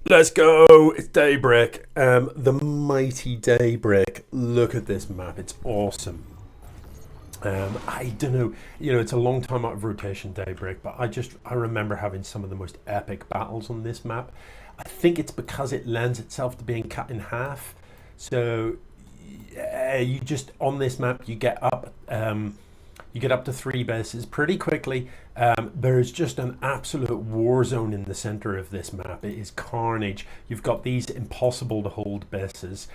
Let's go! It's Daybreak. The mighty Daybreak. Look at this map. It's awesome. I don't know. It's a long time out of rotation, Daybreak, but I remember having some of the most epic battles on this map. I think it's because it lends itself to being cut in half. So you just on this map you get up. You get up to 3 bases pretty quickly. There's just an absolute war zone in the center of this map. It is carnage. You've got these impossible to hold bases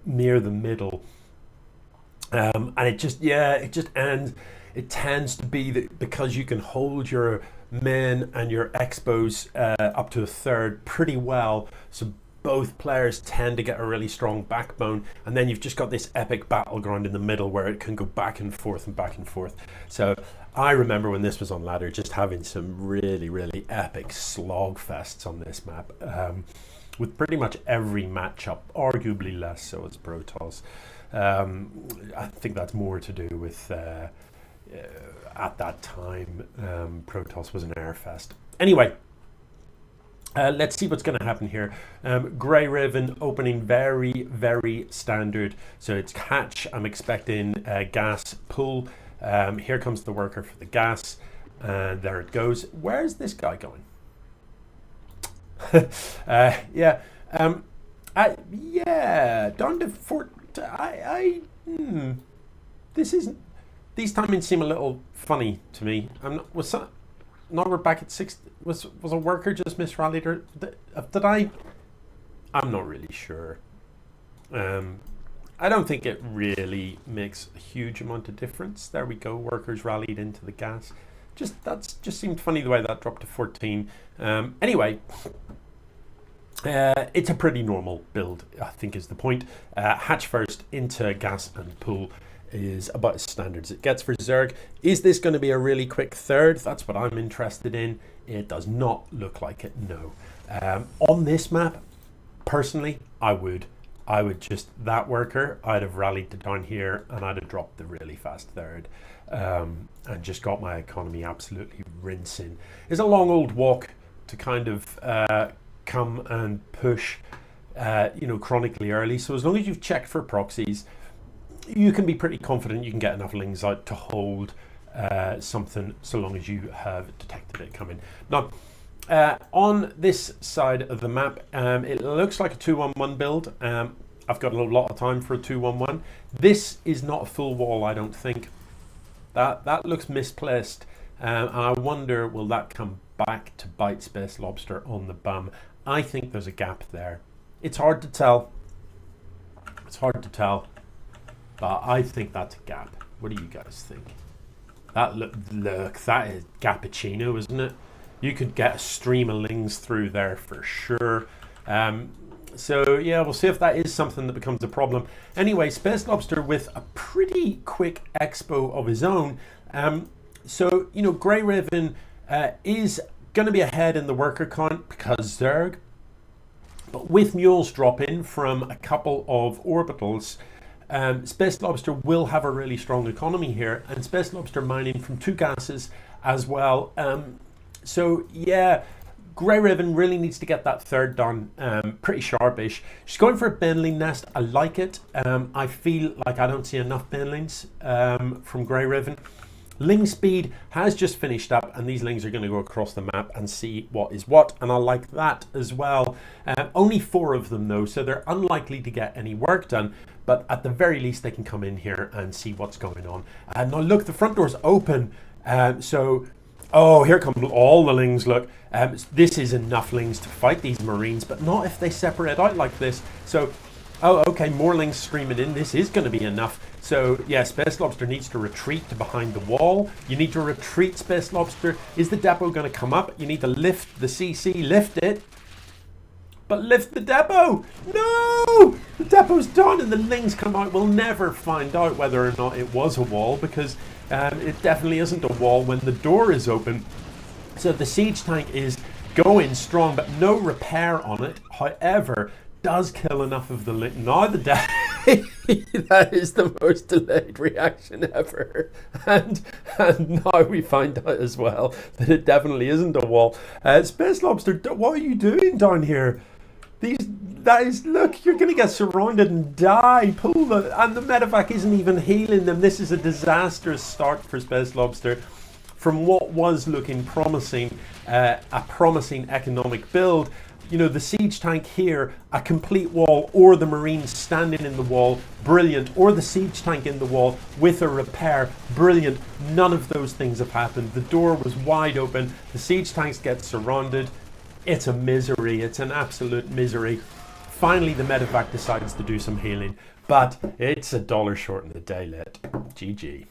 near the middle. And it tends to be that because you can hold your men and your expos up to a third pretty well, so both players tend to get a really strong backbone, and then you've just got this epic battleground in the middle where it can go back and forth and back and forth. So I remember when this was on ladder just having some really, really epic slog fests on this map, with pretty much every matchup, arguably less so as Protoss. I think that's more to do with at that time Protoss was an airfest. Anyway, let's see what's going to happen here. GreyRavon opening very, very standard. So it's hatch. I'm expecting gas pull. Here comes the worker for the gas. And there it goes. Where's this guy going? Yeah. Down to 4. This isn't. These timings seem a little funny to me. Now we're back at 6. Was a worker just misrallied, or did I? I'm not really sure. I don't think it really makes a huge amount of difference. There we go. Workers rallied into the gas. That just seemed funny the way that dropped to 14. Anyway. It's a pretty normal build, I think is the point. Hatch first into gas and pull is about as standard as it gets for Zerg. Is this going to be a really quick third? That's what I'm interested in. It does not look like it, no. On this map, personally, I would just, that worker, I'd have rallied to down here and I'd have dropped the really fast third, and just got my economy absolutely rinsing. It's a long old walk to kind of come and push chronically early, so as long as you've checked for proxies, you can be pretty confident you can get enough lings out to hold something, so long as you have detected it coming. Now, on this side of the map, it looks like a 2-1-1 build. I've got a lot of time for a 2-1-1. This is not a full wall, I don't think. That looks misplaced, and I wonder, will that come back to bite SpaceLobster on the bum? I think there's a gap there. It's hard to tell. But I think that's a gap. What do you guys think? That look, that is Cappuccino, isn't it? You could get a stream of lings through there for sure. So yeah, we'll see if that is something that becomes a problem. Anyway, SpaceLobster with a pretty quick expo of his own. So GreyRavon is going to be ahead in the worker count because Zerg, but with mules dropping from a couple of orbitals, SpaceLobster will have a really strong economy here, and SpaceLobster mining from 2 gases as well. So yeah, GreyRavon really needs to get that third done pretty sharpish. She's going for a Benling nest. I like it. I feel like I don't see enough Benlings from GreyRavon. Ling speed has just finished up, and these lings are going to go across the map and see what is what, and I like that as well. Only 4 of them though, so they're unlikely to get any work done, but at the very least they can come in here and see what's going on. And now look, the front door's open, oh, here come all the lings. Look, this is enough lings to fight these Marines, but not if they separate out like this. So, oh, okay, more lings streaming in. This is going to be enough. So, yeah, SpaceLobster needs to retreat to behind the wall. You need to retreat, SpaceLobster. Is the depot going to come up? You need to lift the CC, lift it. But lift the depot! No! The depot's done and the lings come out. We'll never find out whether or not it was a wall, because it definitely isn't a wall when the door is open. So the siege tank is going strong, but no repair on it. However, does kill enough of the ling. Now the that is the most delayed reaction ever, and now we find out as well that it definitely isn't a wall. SpaceLobster, what are you doing down here? Look, you're going to get surrounded and die. And the medevac isn't even healing them. This is a disastrous start for SpaceLobster. From what was looking promising, a promising economic build, you know, the siege tank here, a complete wall, or the Marines standing in the wall, brilliant, or the siege tank in the wall with a repair, brilliant. None of those things have happened. The door was wide open. The siege tanks get surrounded. It's a misery. It's an absolute misery. Finally, the medevac decides to do some healing, but it's $1 short in the day late. GG.